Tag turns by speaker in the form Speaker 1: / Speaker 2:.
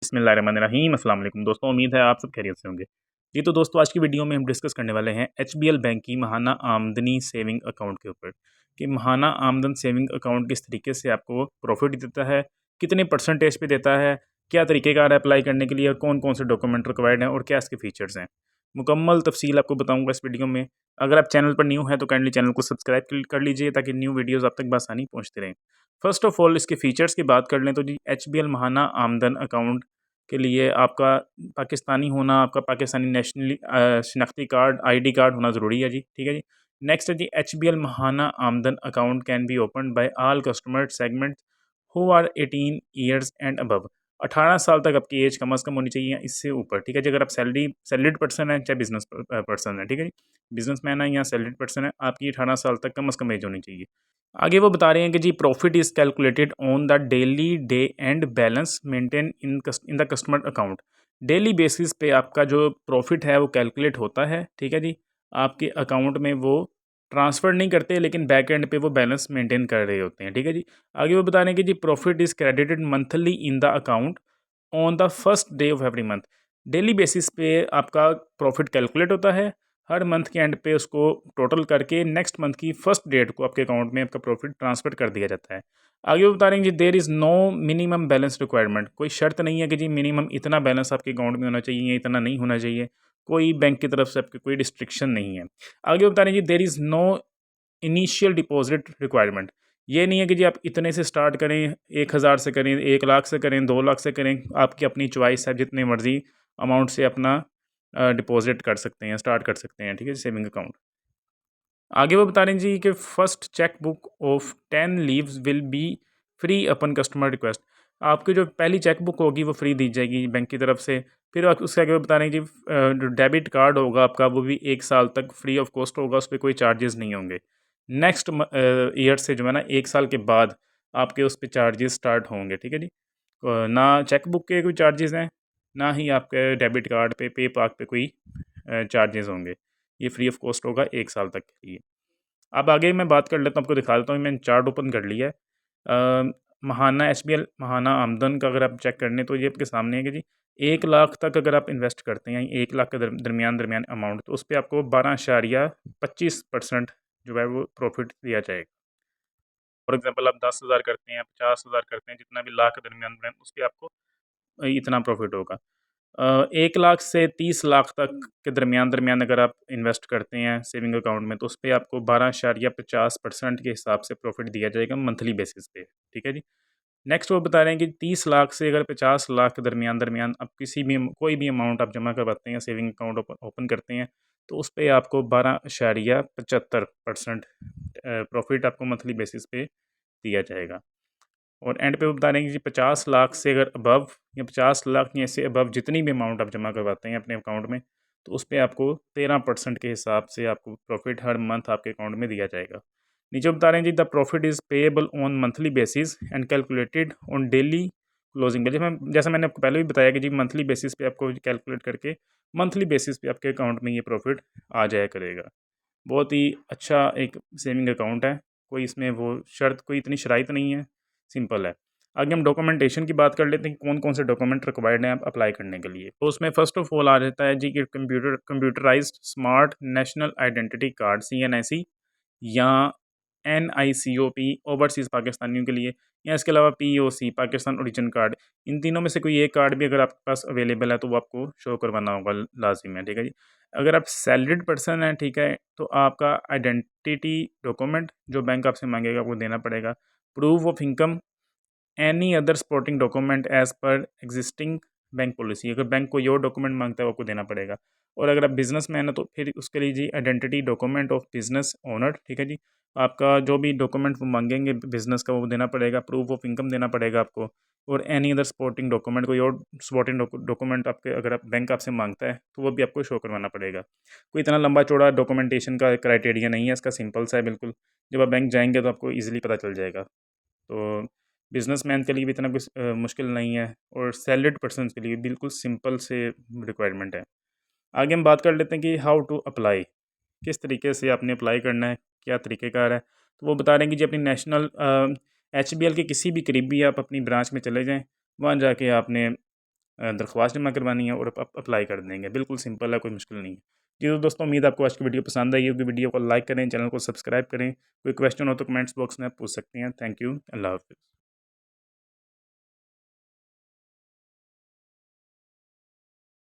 Speaker 1: बिस्मिल्लाहिर्रहमानिर्रहीम अस्सलाम वालेकुम दोस्तों, उम्मीद है आप सब खैरियत से होंगे। जी तो दोस्तों, आज की वीडियो में हम डिस्कस करने वाले हैं एचबीएल बैंक की महाना आमदनी सेविंग अकाउंट के ऊपर कि महाना आमदन सेविंग अकाउंट किस तरीके से आपको प्रॉफिट देता है, कितने परसेंटेज पे देता है, क्या तरीक़ेकार है अप्लाई करने के लिए और कौन कौन से डॉक्यूमेंट रिक्वायर्ड हैं और क्या इसके फीचर्स हैं। मुकम्मल तफसील आपको बताऊँगा इस वीडियो में। अगर आप चैनल पर न्यू हैं तो काइंडली चैनल को सब्सक्राइब कर लीजिए ताकि न्यू वीडियोज़ आप तक बआसानी पहुँचते रहें। फर्स्ट ऑफ ऑल इसके फीचर्स की बात कर लें तो जी एचबीएल महाना आमदन अकाउंट के लिए आपका पाकिस्तानी होना, आपका पाकिस्तानी नेशनली शनाख्ती कार्ड, आईडी कार्ड होना ज़रूरी है जी, ठीक है जी। नेक्स्ट है जी HBL Mahana Aamdan account can be opened by all customer segment who are 18 years and above. 18 साल तक आपकी एज कम अज़ कम होनी चाहिए, इससे ऊपर, ठीक है जी। अगर आप सैलरीड पर्सन है चाहे बिजनेस पर्सन है, ठीक है जी, बिजनेसमैन है या सैलरीड पर्सन है, आपकी 18 साल तक कम अज़ कम एज होनी चाहिए। आगे वो बता रहे हैं कि जी profit is calculated on the daily day and balance maintain in the customer account. Daily basis पे आपका जो प्रॉफिट है वो कैलकुलेट होता है, ठीक है जी। आपके अकाउंट में वो ट्रांसफ़र नहीं करते लेकिन बैक एंड पे वो बैलेंस मेंटेन कर रहे होते हैं, ठीक है जी। आगे वो बता रहे हैं कि जी profit is credited monthly in the account on the first day of every month. Daily basis पे आपका प्रॉफिट कैलकुलेट होता है, हर मंथ के एंड पे उसको टोटल करके नेक्स्ट मंथ की फर्स्ट डेट को आपके अकाउंट में आपका प्रॉफिट ट्रांसफ़र कर दिया जाता है। आगे वो बता रहे हैं कि there is no minimum balance requirement. कोई शर्त नहीं है कि जी मिनिमम इतना बैलेंस आपके अकाउंट में होना चाहिए या इतना नहीं होना चाहिए। कोई बैंक की तरफ से आपकी कोई रिस्ट्रिक्शन नहीं है। आगे वो बता रहे हैं कि there is no initial deposit requirement. ये नहीं है कि जी आप इतने से स्टार्ट करें, 1000 से करें, 1 लाख से करें, 2 लाख से करें, आपकी अपनी चॉइस है, जितनी मर्ज़ी अमाउंट से अपना डिपॉज़िट कर सकते हैं, स्टार्ट कर सकते हैं, ठीक है, सेविंग अकाउंट। आगे वो बता रहे हैं जी कि first cheque book of 10 leaves will be free upon customer request. आपकी जो पहली चेक बुक होगी वो फ्री दी जाएगी बैंक की तरफ से। फिर उसके आगे वो बता रहे हैं जी जो डेबिट कार्ड होगा आपका वो भी 1 साल तक फ्री ऑफ कॉस्ट होगा, उस पे कोई चार्जेस नहीं होंगे। नेक्स्ट ईयर से जो है ना 1 साल के बाद आपके उस पे चार्जेस स्टार्ट होंगे, ठीक है जी। ना चेक बुक के कोई चार्जेस हैं, ना ही आपके डेबिट कार्ड पे, पेपाल पे कोई चार्जेस होंगे। ये फ्री ऑफ कॉस्ट होगा 1 साल तक के लिए। अब आगे मैं बात कर लेता हूँ, आपको दिखा देता हूँ, मैंने चार्ट ओपन कर लिया है। महाना एचबीएल महाना आमदन का अगर आप चेक कर लें तो ये आपके सामने है कि जी 1 लाख तक अगर आप इन्वेस्ट करते हैं, 1 लाख के दरमियान अमाउंट, तो उस पे आपको 12.25% जो है वो प्रॉफिट दिया जाएगा। फॉर एग्ज़ाम्पल आप 10,000 करते हैं, 50,000 करते हैं, जितना भी लाख के दरमियान में उस पे आपको इतना प्रॉफिट होगा। 1 लाख से 30 लाख तक के दरमियान अगर आप इन्वेस्ट करते हैं सेविंग अकाउंट में, तो उस पे आपको 12.50% के हिसाब से प्रॉफिट दिया जाएगा मंथली बेसिस पे, ठीक है जी। नेक्स्ट वो बता रहे हैं कि 30 लाख से अगर 50 लाख के दरमियान आप किसी भी कोई भी अमाउंट आप जमा करवाते हैं, सेविंग अकाउंट ओपन करते हैं, तो उस पे आपको 12.75% प्रॉफिट आपको मंथली बेसिस पे दिया जाएगा। और एंड पे वो बता रहे हैं कि जी 50 लाख से अगर अबव या 50 लाख या इससे अबव जितनी भी अमाउंट आप जमा करवाते हैं अपने अकाउंट में, तो उस पे आपको 13% के हिसाब से आपको प्रॉफिट हर मंथ आपके अकाउंट में दिया जाएगा। नीचे बता रहे हैं जी the profit is payable on monthly basis and calculated on daily closing. जैसा मैंने आपको पहले भी बताया कि जी मंथली बेसिस पे आपको कैलकुलेट करके मंथली बेसिस पे आपके अकाउंट में ये प्रॉफिट आ जाया करेगा। बहुत ही अच्छा एक सेविंग अकाउंट है, कोई इसमें वो शर्त कोई इतनी शराइत नहीं है, सिंपल है। आगे हम डॉक्यूमेंटेशन की बात कर लेते हैं कि कौन-कौन से डॉक्यूमेंट रिक्वायर्ड हैं आप अप्लाई करने के लिए। तो उसमें फ़र्स्ट ऑफ ऑल आ जाता है जी कि computerised smart national identity card CNIC या एनआईसीओपी ओवरसीज़ पाकिस्तानियों के लिए, या इसके अलावा पीओसी पाकिस्तान ओरिजिन कार्ड। इन तीनों में से कोई एक कार्ड भी अगर आपके पास अवेलेबल है तो वो आपको शो करवाना होगा, लाज़िम है, ठीक है जी। अगर आप सैलरीड पर्सन हैं, ठीक है, तो आपका आइडेंटिटी डॉक्यूमेंट जो बैंक आपसे मांगेगा वो देना पड़ेगा। Proof of income, any other supporting document as per existing bank policy. अगर बैंक कोई और डॉक्यूमेंट मांगता है वो आपको देना पड़ेगा। और अगर आप बिजनेसमैन हो तो फिर उसके लिए जी identity document of business owner, ठीक है जी। आपका जो भी डॉक्यूमेंट वो मांगेंगे बिजनेस का वो देना पड़ेगा, प्रूफ ऑफ इनकम देना पड़ेगा आपको। और एनी अदर सपोर्टिंग डॉक्यूमेंट, कोई और सपोर्टिंग डॉक्यूमेंट आपके अगर आप बैंक आपसे मांगता है तो वो भी आपको शो करवाना पड़ेगा। कोई इतना लंबा चौड़ा डॉक्यूमेंटेशन का क्राइटेरिया नहीं है, इसका सिंपल सा है बिल्कुल। जब आप बैंक जाएंगे तो आपको ईजिली पता चल जाएगा। तो बिज़नेसमैन के लिए भी इतना कुछ मुश्किल नहीं है, और सैलरीड पर्सन्स के लिए बिल्कुल सिंपल से रिक्वायरमेंट है। आगे हम बात कर लेते हैं कि हाउ टू अप्लाई, किस तरीके से आपने अप्लाई करना है, क्या तरीक़ेकार है। तो वो बता रहे हैं कि जी अपनी नेशनल एचबीएल के किसी भी करीबी आप अपनी ब्रांच में चले जाएँ, वहाँ जाके आपने दरख्वास्त जमा करवानी है और अप्लाई कर देंगे। बिल्कुल सिंपल है, कोई मुश्किल नहीं है। जी तो दोस्तों, उम्मीद है आपको आज की वीडियो पसंद आई होगी। वीडियो को लाइक करें, चैनल को सब्सक्राइब करें। कोई क्वेश्चन हो तो कमेंट्स बॉक्स में आप पूछ सकते हैं। Thank you. अल्लाह हाफ़िज़।